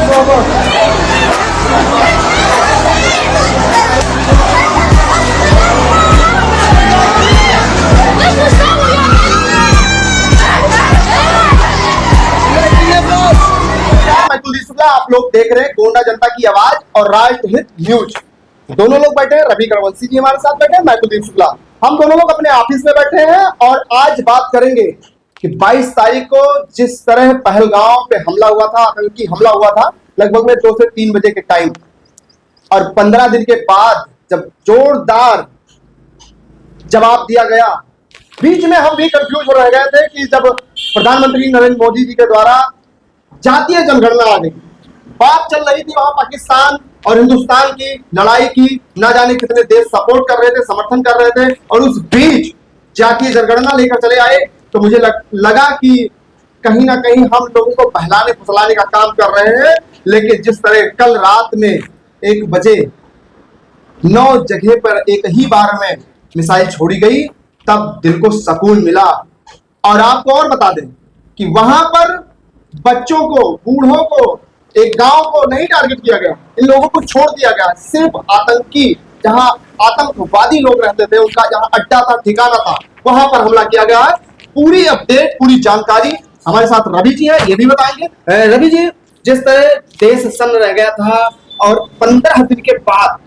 मैं कुलदीप शुक्ला, आप लोग देख रहे हैं गोंडा जनता की आवाज और राष्ट्रहित न्यूज। दोनों लोग बैठे हैं, रवि करवंशी जी हमारे साथ बैठे हैं, मैं कुलदीप शुक्ला। हम दोनों लोग अपने ऑफिस में बैठे हैं और आज बात करेंगे कि 22 तारीख को जिस तरह पहलगांव पे हमला हुआ था, आतंकी हमला हुआ था लगभग में 2 से 3 बजे के टाइम, और 15 दिन के बाद जब जोरदार जवाब दिया गया, बीच में हम भी कंफ्यूज हो रह गए थे कि जब प्रधानमंत्री नरेंद्र मोदी जी के द्वारा जातीय जनगणना आ गई, बात चल रही थी वहां पाकिस्तान और हिंदुस्तान की लड़ाई की, ना जाने कितने देश सपोर्ट कर रहे थे, समर्थन कर रहे थे, और उस बीच जातीय जनगणना लेकर चले आए। तो मुझे लगा कि कहीं ना कहीं हम लोगों को बहलाने फुसलाने का काम कर रहे हैं। लेकिन जिस तरह कल रात में 1 बजे 9 जगह पर एक ही बार में मिसाइल छोड़ी गई, तब दिल को सुकून मिला। और आपको और बता दें कि वहां पर बच्चों को, बूढ़ों को, एक गांव को नहीं टारगेट किया गया, इन लोगों को छोड़ दिया गया। सिर्फ आतंकी, जहां आतंकवादी लोग रहते थे, उनका जहां अड्डा था, ठिकाना था, वहां पर हमला किया गया है। पूरी अपडेट, पूरी जानकारी हमारे साथ रवि जी है, ये भी बताएंगे। रवि जी, जिस तरह देश सन्न रह गया था और 15 दिन के बाद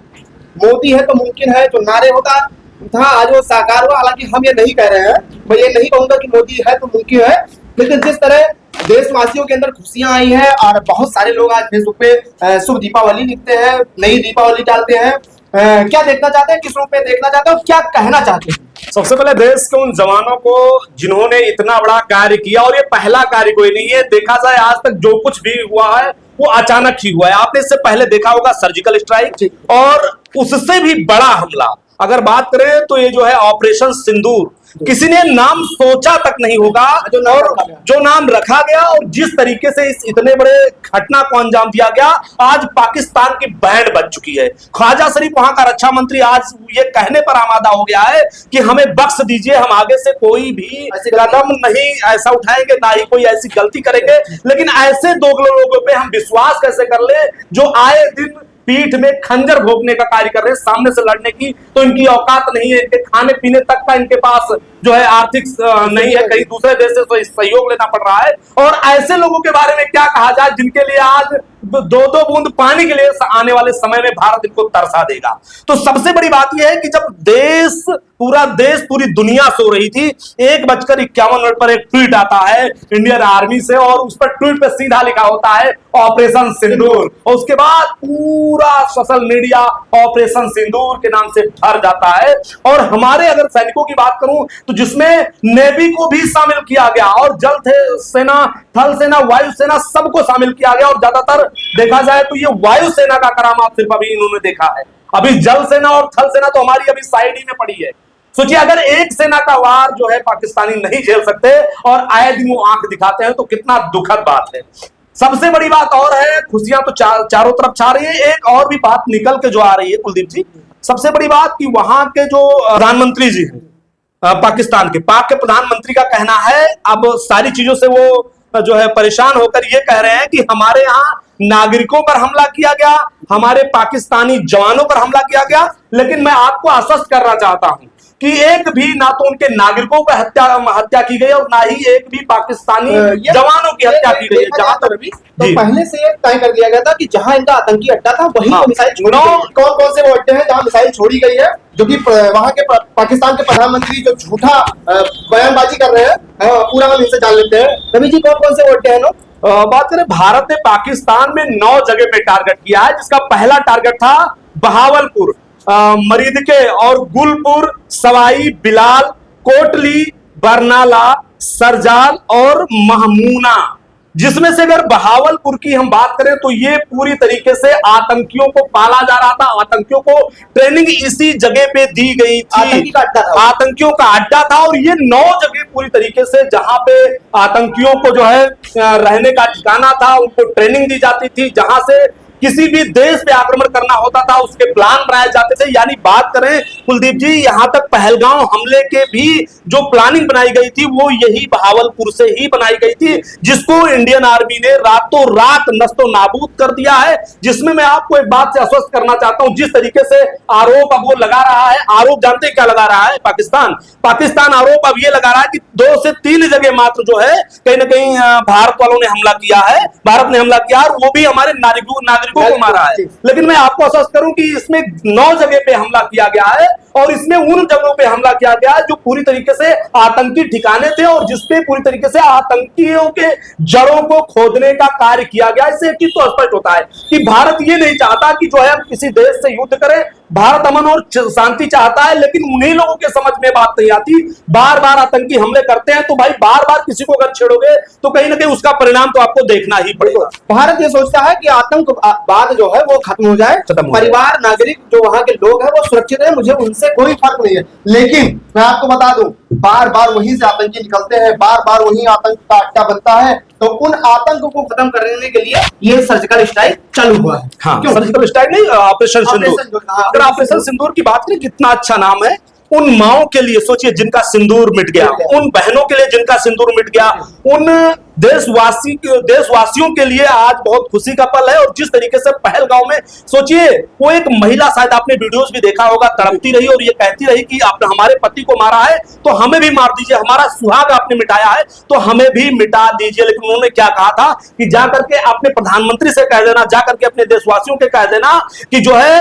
मोदी है तो मुमकिन है जो नारे होता था, आज वो साकार हुआ। हालांकि हम ये नहीं कह रहे हैं, मैं ये नहीं कहूंगा कि मोदी है तो मुमकिन है, लेकिन जिस तरह देशवासियों के अंदर खुशियां आई है और बहुत सारे लोग आज फेसबुक पे शुभ दीपावली लिखते हैं, नई दीपावली डालते हैं, क्या देखना चाहते हैं, किस रूप में देखना चाहते हैं और क्या कहना चाहते हैं? सबसे पहले देश के उन जवानों को जिन्होंने इतना बड़ा कार्य किया, और ये पहला कार्य कोई नहीं है, देखा जाए आज तक जो कुछ भी हुआ है वो अचानक ही हुआ है। आपने इससे पहले देखा होगा सर्जिकल स्ट्राइक, और उससे भी बड़ा हमला अगर बात करें तो ये जो है ऑपरेशन सिंदूर, किसी ने नाम सोचा तक नहीं होगा, और जो नाम रखा गया और जिस तरीके से इस इतने बड़े घटना को अंजाम दिया गया, आज पाकिस्तान की बैंड बज चुकी है। ख्वाजा शरीफ वहां का रक्षा मंत्री आज ये कहने पर आमादा हो गया है कि हमें बख्श दीजिए, हम आगे से कोई भी कदम नहीं ऐसा उठाएंगे, ना ही कोई ऐसी गलती करेंगे। लेकिन ऐसे दोगले लोगों पे हम विश्वास कैसे कर ले जो आए दिन पीठ में खंजर भोगने का कार्य कर रहे हैं, सामने से लड़ने की तो इनकी औकात नहीं है, इनके खाने पीने तक का इनके पास जो है आर्थिक नहीं है, कहीं दूसरे देश से सहयोग लेना पड़ रहा है। और ऐसे लोगों के बारे में क्या कहा जाए जिनके लिए आज 2-2 बूंद पानी के लिए आने वाले समय में भारत इनको तरसा देगा। तो सबसे बड़ी बात यह है कि जब पूरा देश, पूरी दुनिया सो रही थी, 1:51 पर एक ट्वीट आता है इंडियन आर्मी से, और उस पर ट्वीट पे सीधा लिखा होता है ऑपरेशन सिंदूर, और उसके बाद पूरा सोशल मीडिया ऑपरेशन सिंदूर के नाम से भर जाता है। और हमारे अगर सैनिकों की बात करूं तो जिसमें नेवी को भी शामिल किया गया, और जल सेना, थल सेना, वायु सेना, सबको शामिल किया गया। और ज्यादातर देखा जाए तो ये वायु सेना का करामात सिर्फ अभी इन्होंने देखा है, अभी जल सेना और थल सेना तो हमारी अभी साइड ही में पड़ी है। सोचिए अगर एक सेना का वार जो है पाकिस्तानी नहीं झेल सकते और आए दिन वो आंख दिखाते हैं तो कितना दुखद बात है। सबसे बड़ी बात और है, खुशियां तो चारों तरफ छा रही है, एक और भी बात निकल के जो आ रही है कुलदीप जी, सबसे बड़ी बात कि वहां के जो प्रधानमंत्री जी हैं पाकिस्तान के, पाक के प्रधानमंत्री का कहना है, अब सारी चीजों से वो जो है परेशान होकर ये कह रहे हैं कि हमारे यहाँ नागरिकों पर हमला किया गया, हमारे पाकिस्तानी जवानों पर हमला किया गया, लेकिन मैं आपको आश्वस्त करना चाहता हूं कि एक भी ना तो उनके नागरिकों पर हत्या की गई और ना ही एक भी पाकिस्तानी जवानों की हत्या की गई है। जहां तक तो पहले से तय कर दिया गया था कि जहां इनका आतंकी अड्डा था वहीं तो मिसाइल छोड़ी गई। कौन कौन से वो अड्डे हैं जहां मिसाइल छोड़ी गई है, जो कि वहां के पाकिस्तान के प्रधानमंत्री जो झूठा बयानबाजी कर रहे हैं, पूरा हम इनसे जान लेते हैं। रवि जी, कौन कौन से वो अड्डे हैं? बात करें, भारत ने पाकिस्तान में 9 जगह पे टारगेट किया है, जिसका पहला टारगेट था बहावलपुर, मरीदके और गुलपुर, सवाई बिलाल, कोटली, बरनाला, सरजाल और महमूना। जिसमें से अगर बहावलपुर की हम बात करें तो ये पूरी तरीके से आतंकियों को पाला जा रहा था, आतंकियों को ट्रेनिंग इसी जगह पे दी गई थी, आतंकियों का अड्डा था। और ये 9 जगह पूरी तरीके से जहां पे आतंकियों को जो है रहने का ठिकाना था, उनको ट्रेनिंग दी जाती थी, जहां से किसी भी देश पे आक्रमण करना होता था उसके प्लान बनाए जाते थे। यानी बात करें कुलदीप जी, यहां तक पहलगांव हमले के भी जो प्लानिंग बनाई गई थी वो यही बहावलपुर से ही बनाई गई थी, जिसको इंडियन आर्मी ने रातों रात नस्तो नाबूद कर दिया है। जिसमें मैं आपको एक बात से आश्वस्त करना चाहता हूं, जिस तरीके से आरोप अब वो लगा रहा है, आरोप जानते क्या लगा रहा है पाकिस्तान आरोप अब ये लगा रहा है कि 2 से 3 जगह मात्र जो है कहीं ना कहीं भारत वालों ने हमला किया है, भारत ने हमला किया और वो भी हमारे नागरिकों को मारा है। लेकिन मैं आपको आश्वस्त करूं कि इसमें 9 जगह पे हमला किया गया है और इसमें उन जगहों पे हमला किया गया जो पूरी तरीके से आतंकी ठिकाने थे और जिसपे पूरी तरीके से आतंकियों के जड़ों को खोदने का कार्य किया गया। इससे एक चीज तो स्पष्ट होता है कि भारत ये नहीं चाहता कि जो है किसी देश से युद्ध करे, भारत अमन और शांति चाहता है, लेकिन उन्हीं लोगों के समझ में बात नहीं आती। बार बार आतंकी हमले करते हैं तो भाई बार बार किसी को अगर छेड़ोगे तो कहीं ना कहीं उसका परिणाम तो आपको देखना ही पड़ेगा। भारत ये सोचता है कि आतंकवाद जो है वो खत्म हो जाए, परिवार नागरिक जो वहां के लोग हैं वो सुरक्षित है, मुझे उनसे कोई फर्क नहीं है। लेकिन मैं आपको बता दूं, बार बार वहीं से आतंकी निकलते हैं, बार बार वहीं आतंक का अड्डा बनता है। तो उन आतंक को खत्म करने के लिए ये सर्जिकल स्ट्राइक चालू हुआ है। हाँ, सर्जिकल स्ट्राइक नहीं, ऑपरेशन सिंदूर। अगर ऑपरेशन सिंदूर की बात करें, कितना अच्छा नाम है। उन माओं के लिए सोचिए जिनका सिंदूर मिट गया, उन बहनों के लिए जिनका सिंदूर मिट गया, उन देशवासियों के लिए आज बहुत खुशी का पल है। और जिस तरीके से पहलगांव में सोचिए, वो एक महिला, शायद आपने वीडियोस भी देखा होगा, तड़पती रही और ये कहती रही कि आपने हमारे पति को मारा है तो हमें भी मार दीजिए, हमारा सुहाग आपने मिटाया है तो हमें भी मिटा दीजिए। लेकिन उन्होंने क्या कहा था कि जाकर के अपने प्रधानमंत्री से कह देना, जाकर के अपने देशवासियों के कह देना कि जो है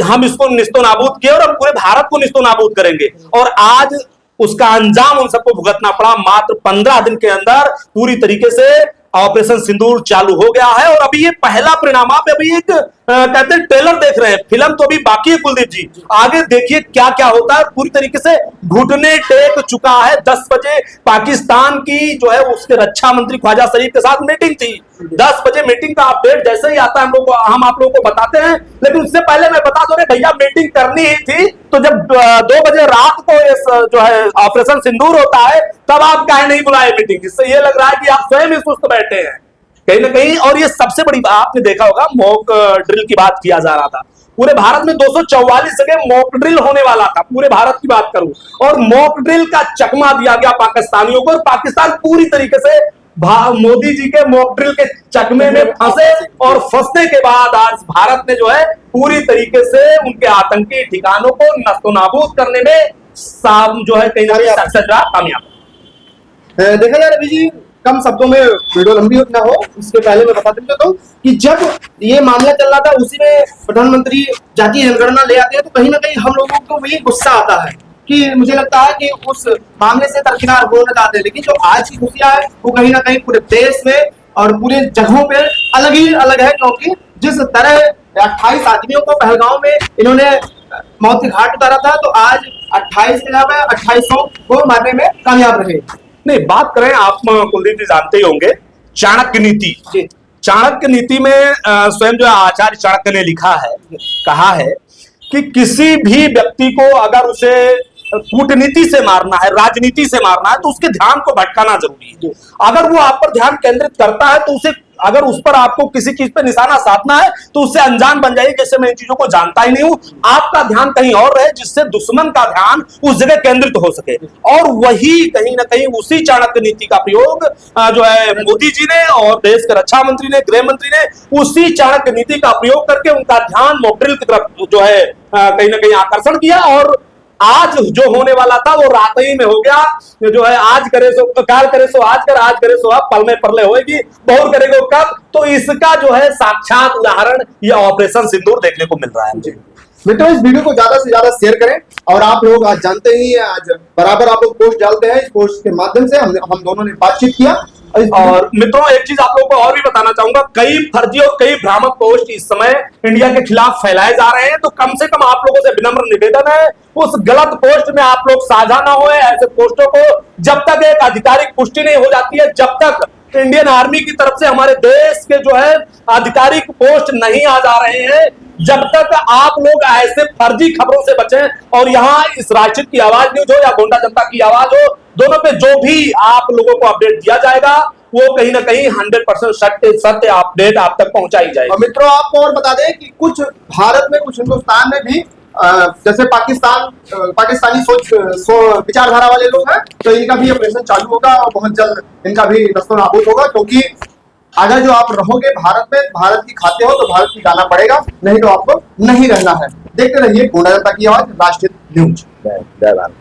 हम इसको निस्तो नाबूद किए और हम पूरे भारत को निस्तो नाबूद करेंगे। और आज उसका अंजाम उन सबको भुगतना पड़ा। मात्र 15 दिन के अंदर पूरी तरीके से ऑपरेशन सिंदूर चालू हो गया है। और अभी ये पहला परिणाम, आप अभी एक कहते हैं ट्रेलर देख रहे हैं, फिल्म तो अभी बाकी है कुलदीप जी। आगे देखिए क्या क्या होता है। पूरी तरीके से घुटने टेक चुका है। 10 बजे पाकिस्तान की जो है उसके रक्षा मंत्री ख्वाजा शरीफ के साथ मीटिंग थी। 10 बजे मीटिंग का अपडेट जैसे ही आता है हम आप लोगों को बताते हैं। लेकिन उससे पहले मैं बता दूं, भैया मीटिंग करनी ही थी तो जब 2 बजे रात को इस जो है ऑपरेशन सिंदूर होता है तब आप काहे नहीं बुलाए मीटिंग। जिससे ये लग रहा है कि आप स्वयं ही सुस्त बैठे हैं कहीं ना कहीं। और ये सबसे बड़ी आपने देखा होगा, मॉक ड्रिल की बात किया जा रहा था। पूरे भारत में 244 जगह मॉक ड्रिल होने वाला था, पूरे भारत की बात करूं, और मॉक ड्रिल का चकमा दिया गया पाकिस्तानियों को। और पाकिस्तान पूरी तरीके से मोदी जी के मॉक ड्रिल के चकमे में फंसे और फंसने के बाद आज भारत ने जो है पूरी तरीके से उनके आतंकी ठिकानों को नस्तोनाबूद करने में जो है कहीं ना कहीं सक्सेस रहा, कामयाब। देखा जाए रवि जी, कम शब्दों में वीडियो लंबी ना हो इसके पहले मैं बता देता हूँ कि जब ये मामला चल रहा था उसी में प्रधानमंत्री जातीय जनगणना ले आते हैं तो कहीं ना कहीं हम लोगों को भी गुस्सा आता है कि मुझे लगता है कि उस मामले से दरकिनार होना चाहते हैं। लेकिन जो आज की खुशियां है वो कहीं ना कहीं पूरे देश में और पूरे जगहों पे अलग ही अलग है, क्योंकि जिस तरह 28 आदमियों को पहलगांव में इन्होंने मौत के घाट उतारा था तो आज 28 के जगह 2800 को मारने में कामयाब रहे। नहीं, बात करें, आप कुलदीप जी जानते ही होंगे चाणक्य नीति। चाणक्य नीति में स्वयं जो आचार्य चाणक्य ने लिखा है, कहा है कि किसी भी व्यक्ति को अगर उसे कूटनीति से मारना है, राजनीति से मारना है तो उसके ध्यान को भटकाना जरूरी है। अगर वो आप पर ध्यान केंद्रित करता है तो उसे, अगर उस पर आपको किसी चीज पे निशाना साधना है तो उससे अनजान बन जाइए, जैसे मैं इन चीजों को जानता ही नहीं हूं। आपका ध्यान कहीं और रहे जिससे दुश्मन का ध्यान उस जगह केंद्रित हो सके। और वही कहीं ना कहीं उसी चाणक्य नीति का प्रयोग जो है मोदी जी ने और देश के रक्षा मंत्री ने, गृह मंत्री ने उसी चाणक्य नीति का प्रयोग करके उनका ध्यान मॉक ड्रिल की तरफ जो है कहीं ना कहीं आकर्षण किया। और आज जो होने वाला था वो रात ही में हो गया। जो है आज करे सो काल करे सो आज कर, आज करे सो अब, पल में परले होएगी, बहुर करेगो कब। तो इसका जो है साक्षात उदाहरण ये ऑपरेशन सिंदूर देखने को मिल रहा है। मित्रों, इस वीडियो को ज्यादा से ज्यादा शेयर करें। और आप लोग आज जानते ही, आज बराबर आप लोग पोस्ट डालते हैं, इस पोस्ट के माध्यम से हम दोनों ने बातचीत किया। और मित्रों, एक चीज आप लोगों को और भी बताना चाहूंगा, कई फर्जी और कई भ्रामक पोस्ट इस समय इंडिया के खिलाफ फैलाए जा रहे हैं। तो कम से कम आप लोगों से विनम्र निवेदन है, उस गलत पोस्ट में आप लोग साझा ना होए। ऐसे पोस्टों को जब तक एक आधिकारिक पुष्टि नहीं हो जाती है, जब तक इंडियन आर्मी की तरफ से हमारे देश के जो है आधिकारिक पोस्ट नहीं आ जा रहे हैं, जब तक आप लोग ऐसे फर्जी खबरों से बचें। और यहाँ इस राष्ट्र की आवाज न्यूज हो या गोंडा जनता की आवाज हो, दोनों पे जो भी आप लोगों को अपडेट दिया जाएगा वो कहीं ना कहीं 100% सत्य अपडेट आप तक पहुंचाई जाएगी। और मित्रों आपको और बता दें कि कुछ भारत में, कुछ हिंदुस्तान में भी जैसे पाकिस्तानी विचारधारा वाले लोग हैं, तो इनका भी ऑपरेशन चालू होगा और बहुत जल्द इनका भी नस्तो नाबूद होगा। क्योंकि अगर जो आप रहोगे भारत में, भारत की खाते हो तो भारत की जाना पड़ेगा, नहीं तो आपको नहीं रहना है। देखते रहिए गोंडा जनता की आवाज, राष्ट्रहित न्यूज। जय भारत।